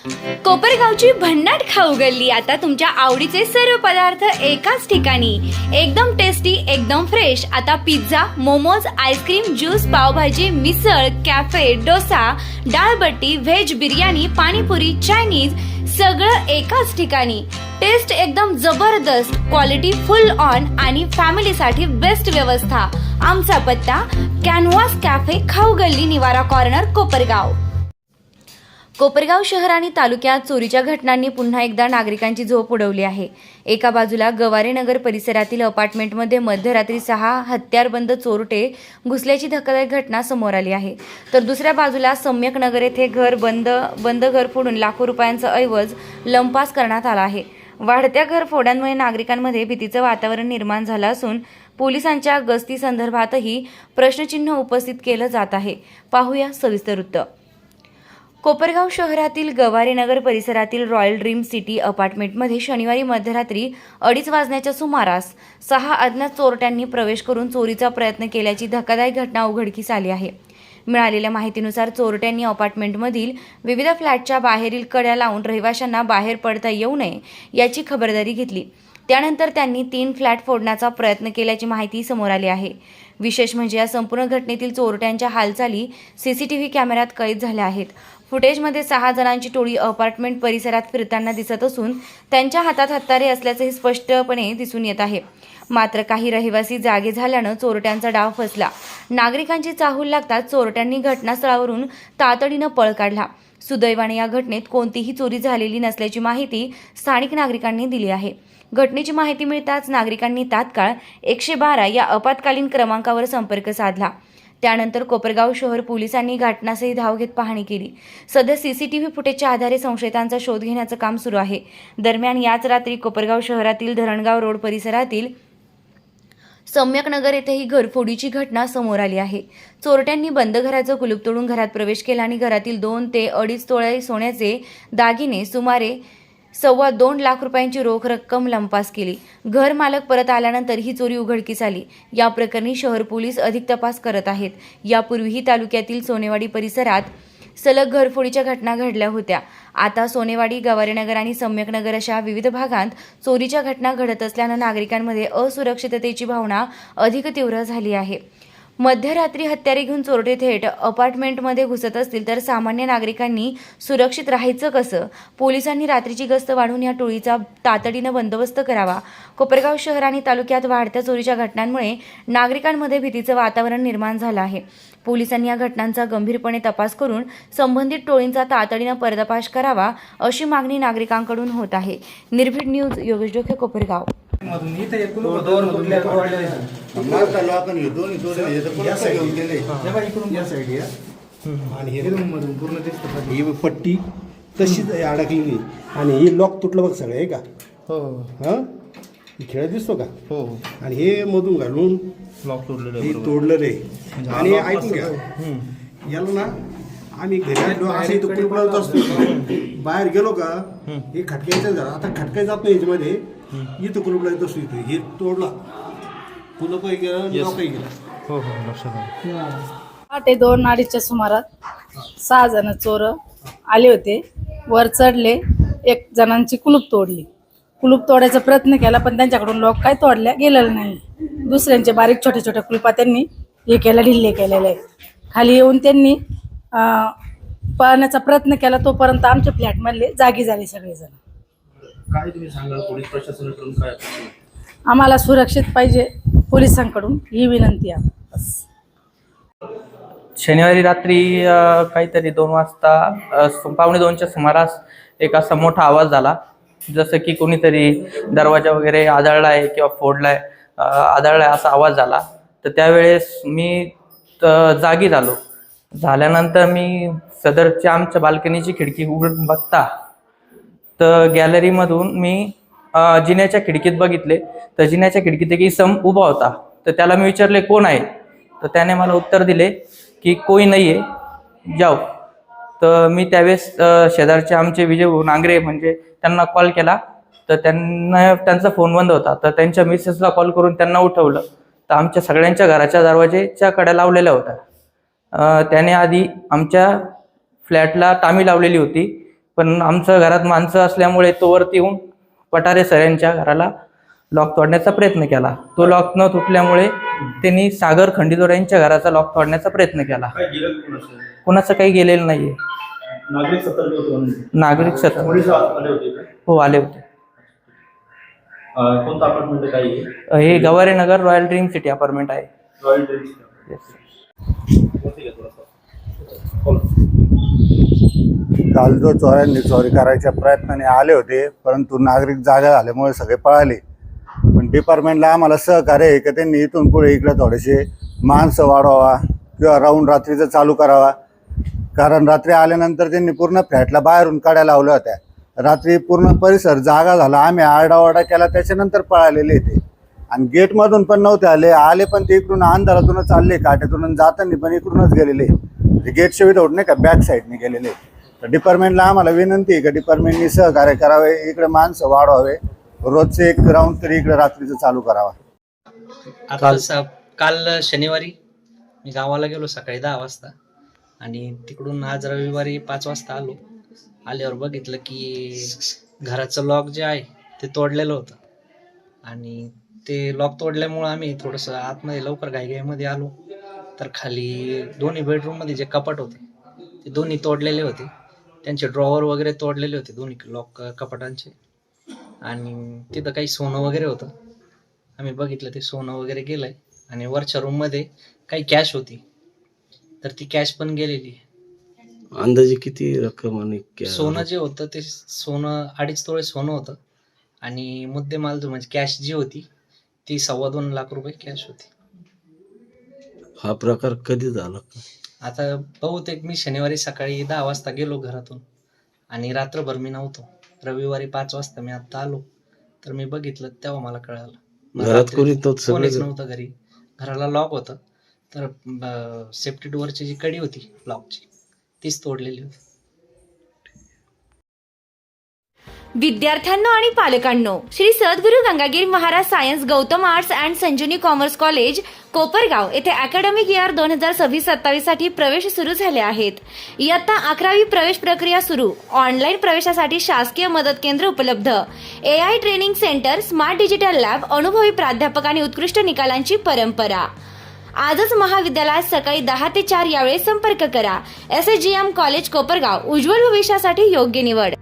कोपरगावची भन्नाट खाऊ गल्ली आता तुमच्या आवडीचे सर्व पदार्थ एकाच ठिकाणी, एकदम टेस्टी, एकदम फ्रेश। आता pizza, momos, ice cream, juice, pav bhaji, misal, cafe, dosa, dal bati, veg biryani, pani puri, Chinese सगळं एकाच ठिकाणी। टेस्ट एकदम जबरदस्त, क्वालिटी फुल ऑन आणि फॅमिलीसाठी बेस्ट व्यवस्था। आमचा पत्ता कॅनव्हास कॅफे, खाऊ गल्ली, निवारा कॉर्नर, कोपरगाव। कोपरगाव शहर आणि तालुक्यात चोरीच्या घटनांनी पुन्हा एकदा नागरिकांची झोप उडवली आहे। एका बाजूला गवारेनगर परिसरातील अपार्टमेंटमध्ये मध्यरात्री 6 हत्यारबंद चोरटे घुसल्याची धक्कादायक घटना समोर आली आहे, तर दुसऱ्या बाजूला सम्यक नगर येथे बंद घर फोडून लाखो रुपयांचा ऐवज लंपास करण्यात आला आहे। वाढत्या घरफोड्यांमुळे नागरिकांमध्ये भीतीचं वातावरण निर्माण झालं असून पोलिसांच्या गस्ती संदर्भातही प्रश्नचिन्ह उपस्थित केलं जात आहे। पाहूया सविस्तर वृत्त। कोपरगाव शहरातील गवारेनगर परिसरातील रॉयल ड्रीम सिटी अपार्टमेंटमध्ये शनिवारी मध्यरात्री 2:30 वाजण्याच्या सुमारास 6 अज्ञात चोरट्यांनी प्रवेश करून चोरीचा प्रयत्न केल्याची धक्कादायक घटना उघडकीस आली आहे। मिळालेल्या माहितीनुसार चोरट्यांनी अपार्टमेंटमधील विविध फ्लॅटच्या बाहेरील कड्या लावून रहिवाशांना बाहेर पडता येऊ नये याची खबरदारी घेतली। त्यानंतर त्यांनी 3 फ्लॅट फोडण्याचा प्रयत्न केल्याची माहिती समोर आली आहे। विशेष म्हणजे या संपूर्ण घटनेतील चोरट्यांच्या हालचाली सीसीटीव्ही कॅमेऱ्यात कैद झाल्या आहेत। फुटेजमध्ये 6 जणांची टोळी अपार्टमेंट परिसरात फिरताना दिसत असून त्यांच्या हातात हत्यारे असल्याचंही स्पष्टपणे दिसून येत आहे। मात्र काही रहिवासी जागे झाल्यानं चोरट्यांचा डाव फसला। नागरिकांची चाहूल लागताच चोरट्यांनी घटनास्थळावरून तातडीनं पळ काढला। सुदैवाने या घटनेत कोणतीही चोरी झालेली नसल्याची माहिती स्थानिक नागरिकांनी दिली आहे। घटनेची माहिती मिळताच नागरिकांनी तात्काळ 112 या आपत्कालीन क्रमांकावर संपर्क साधला। त्यानंतर कोपरगाव शहर पोलिसांनी घटनास्थळी धाव घेत पाहणी केली। सध्या सीसीटीव्ही फुटेजच्या आधारे संशयितांचा शोध घेण्याचं काम सुरू आहे। दरम्यान याच रात्री कोपरगाव शहरातील धरणगाव रोड परिसरातील सम्यक नगर येथेही घरफोडीची घटना समोर आली आहे। चोरट्यांनी बंद घराचं कुलूप तोडून घरात प्रवेश केला आणि घरातील 2 ते 2.5 तोळे सोन्याचे दागिने, सुमारे 2.25 लाख रुपयांची रोख रक्कम लंपास केली। घर मालक परत आल्यानंतर ही चोरी उघडकीस आली। या प्रकरणी शहर पोलीस अधिक तपास करत आहेत। यापूर्वीही तालुक्यातील सोनेवाडी परिसरात सलग घरफोडीच्या घटना घडल्या होत्या। आता सोनेवाडी, गवारेनगर आणि सम्यकनगर अशा विविध भागांत चोरीच्या घटना घडत असल्यानं नागरिकांमध्ये असुरक्षिततेची भावना अधिक तीव्र झाली आहे। मध्यरात्री हत्यारे घेऊन चोरटे थेट अपार्टमेंटमध्ये घुसत असतील तर सामान्य नागरिकांनी सुरक्षित राहायचं कसं? पोलिसांनी रात्रीची गस्त वाढवून या टोळीचा तातडीनं बंदोबस्त करावा। कोपरगाव शहर आणि तालुक्यात वाढत्या चोरीच्या घटनांमुळे नागरिकांमध्ये भीतीचं वातावरण निर्माण झालं आहे। पोलिसांनी या घटनांचा गंभीरपणे तपास करून संबंधित टोळींचा तातडीनं पर्दाफाश करावा अशी मागणी नागरिकांकडून होत आहे। निर्भीड न्यूज, योगेश डोके, कोपरगाव। पट्टी तशीच अडकलेली आणि हे लॉक तुटलं बघ सगळं आहे का? हो हा, खेळ दिसतो का? हो। आणि हे मधून घालून लॉक तोडलं रे। आणि ऐकून घ्या, याला ना आम्ही घरी आलो असं इथं कुलूप लावत असतो, बाहेर गेलो का हे खटकायचं झालं। आता खटकाय जात नाही याच्यामध्ये, इथं कुलूप लावत असतो, इथं हे तोडला, कुलूपही गेलं, लॉकही गेलं। हो हो, लक्षात आलं। 2:30च्या सुमारात 6 जण चोर आले होते। वर चढले, 1 जणांची कुलूप तोडली। कुलूप तोडायचा प्रयत्न केला पण त्यांच्याकडून लॉक काय तोडल्या गेलेलं नाही। दुसऱ्यांचे बारीक छोट्या छोट्या कुलूपा त्यांनी हे केलं, ढिल्ले केलेले आहे। खाली येऊन त्यांनी पळण्याचा प्रयत्न केला, तोपर्यंत आमच्या फ्लॅटमधले जागी झाले सगळेजण। काय तुम्ही सांगाल पोलीस प्रशासनाकडून काय? आम्हाला सुरक्षित पाहिजे, पोलिसांकडून ही विनंती आहे। शनिवारी रात्री काहीतरी 2 वाजता 1:15च्या सुमारास एक असा मोठा आवाज झाला, जसं की कोणीतरी दरवाजा वगैरे आदळलाय किंवा फोडलाय, आदळलाय असा आवाज झाला। तर त्यावेळेस मी जागी झाल्यानंतर मी सदरच्या आमच्या बाल्कनीची खिडकी उघडून बघता तर गॅलरीमधून मी जिन्याच्या खिडकीत बघितले, तर जिन्याच्या खिडकीत एक इसम उभा होता। तर त्याला मी विचारले कोण आहे, तर त्याने मला उत्तर दिले की कोई नाही आहे, जाओ। तर मी त्यावेळेस शेजारचे आमचे विजय नांगरे म्हणजे त्यांना कॉल केला, तर त्यांचा फोन बंद होता। तर त्यांच्या मिसेसला कॉल करून त्यांना उठवलं, तर आमच्या सगळ्यांच्या घराच्या दरवाजेच्या कड्या लावलेल्या होत्या। त्याने आधी आमच्या फ्लॅटला टामी लावलेली होती, पण आमचं घरात माणसं असल्यामुळे तो वरती येऊन पठारे सर यांच्या घराला लॉक तोडण्याचा प्रयत्न केला. तो लॉक न तुटल्यामुळे त्यांनी सागर खंडीजोड यांच्या घराचा लॉक तोडण्याचा प्रयत्न केला. काय गेलं कोणाचं? कोणाचं काही गेलेलं नाहीये. नागरिक सतर्क होते म्हणून. नागरिक सतर्क पोलीस आले होते का? हो आले होते. कोणता अपार्टमेंट काय आहे? हे गवारे नगर रॉयल ड्रीम सिटी अपार्टमेंट आहे. Royal dreams. काल जो चोरांनी चोरी करायच्या प्रयत्नाने आले होते, परंतु नागरिक जागा झाल्यामुळे सगळे पळाले. पण डिपार्टमेंटला आम्हाला सहकार्य आहे की त्यांनी इथून पुढे इकडे थोडेसे माणसं वाढवावा किंवा राऊंड रात्रीचं चालू करावा. कारण रात्री आल्यानंतर त्यांनी पूर्ण फ्लॅटला बाहेरून काड्या लावल्या होत्या. रात्री पूर्ण परिसर जागा झाला. आम्ही आरडाओरडा केला, त्याच्यानंतर पळालेले ते. आणि गेटमधून पण नव्हते आले पण ते इकडून अंधारातूनच चालले, काट्यातून जाताना पण इकडूनच गेलेले. गेटच्या विदाऊट नाही का बॅक साईडने गेलेले. तर डिपार्टमेंटला आम्हाला विनंती आहे की डिपार्टमेंटनी सहकार्य करावे, इकडे माणसं वाढवावे, रोजचे एक राऊंड तरी इकडे रात्रीचं चालू करावा. काल शनिवारी मी गावाला गेलो सकाळी 10 वाजता आणि तिकडून आज रविवारी 5 वाजता आलो. आल्यावर बघितलं की घराचं लॉक जे आहे ते तोडलेलं होतं आणि ते लॉक तोडल्यामुळं आम्ही थोडंसं आतमध्ये लवकर घाईघाईमध्ये आलो. तर खाली दोन्ही बेडरूममध्ये जे कपाट होते ते दोन्ही तोडलेले होते. त्यांचे ड्रॉवर वगैरे तोडलेले होते दोन्ही लॉक कपाटांचे. आणि तिथं काही सोनं वगैरे होतं. आम्ही बघितलं ते सोनं वगैरे गेलं आहे. आणि वरच्या रूममध्ये काही कॅश होती, तर ती कॅश पण गेलेली आहे. अंदाजे किती रक्कम आणि सोनं जे होतं ते सोनं 2.5 तोळे सोनं होतं आणि मुद्देमाल जो म्हणजे कॅश जी होती ती 2.25 लाख रुपये कॅश होती. हा प्रकार कधी झाला? आता बहुतेक मी शनिवारी सकाळी 10 वाजता गेलो घरातून आणि रात्रभर मी नव्हतो. रविवारी 5 वाजता मी आता आलो, तर मी बघितलं तेव्हा मला कळालं. घरात कोणीच नव्हतं घरी. घराला लॉक होतं, तर सेफ्टी डोअरची जी कडी होती लॉकची तीच तोडलेली होती. विद्यार्थ्यांनो आणि पालकांनो, Shri Sadguru Gangagir Maharaj science Gautam arts and Sanjivani commerce college Kopargaon येथे अकॅडमिक इयर 2026-27 साठी प्रवेश सुरू झाले आहेत. इयत्ता 11वी प्रवेश प्रक्रिया सुरू. ऑनलाईन प्रवेशासाठी शासकीय मदत केंद्र उपलब्ध. AI training centre, smart digital lab, अनुभवी प्राध्यापक आणि उत्कृष्ट निकालांची परंपरा. आजच महाविद्यालयात सकाळी 10 ते 4 यावेळी संपर्क करा. SSGM कॉलेज कोपरगाव, उज्ज्वल भविष्यासाठी योग्य निवड.